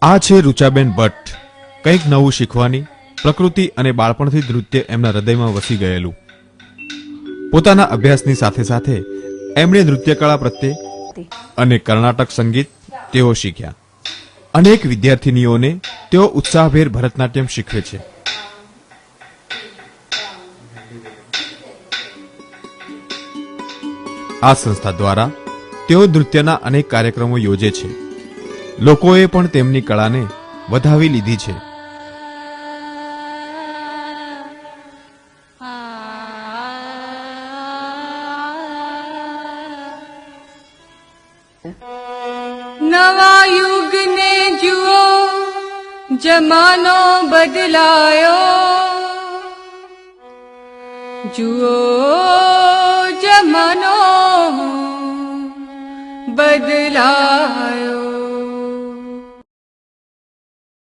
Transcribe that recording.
આ છે રુચાબેન ભટ્ટ. કંઈક નવું શીખવાની, પ્રકૃતિ અને બાળપણથી નૃત્ય એમના હૃદયમાં વસી ગયેલું. પોતાના અભ્યાસની સાથે સાથે એમણે નૃત્યકળા પ્રત્યે અને કર્ણાટક સંગીત તેઓ શીખ્યા. અનેક વિદ્યાર્થીનીઓને તેઓ ઉત્સાહભેર ભરતનાટ્યમ શીખવે છે. આ સંસ્થા દ્વારા તેઓ નૃત્યના અનેક કાર્યક્રમો યોજે છે. લોકોએ પણ તેમની કળાને વધાવી લીધી છે. નવા યુગને જુઓ, જમાનો બદલાયો. જુઓ જમાનો બદલાયો.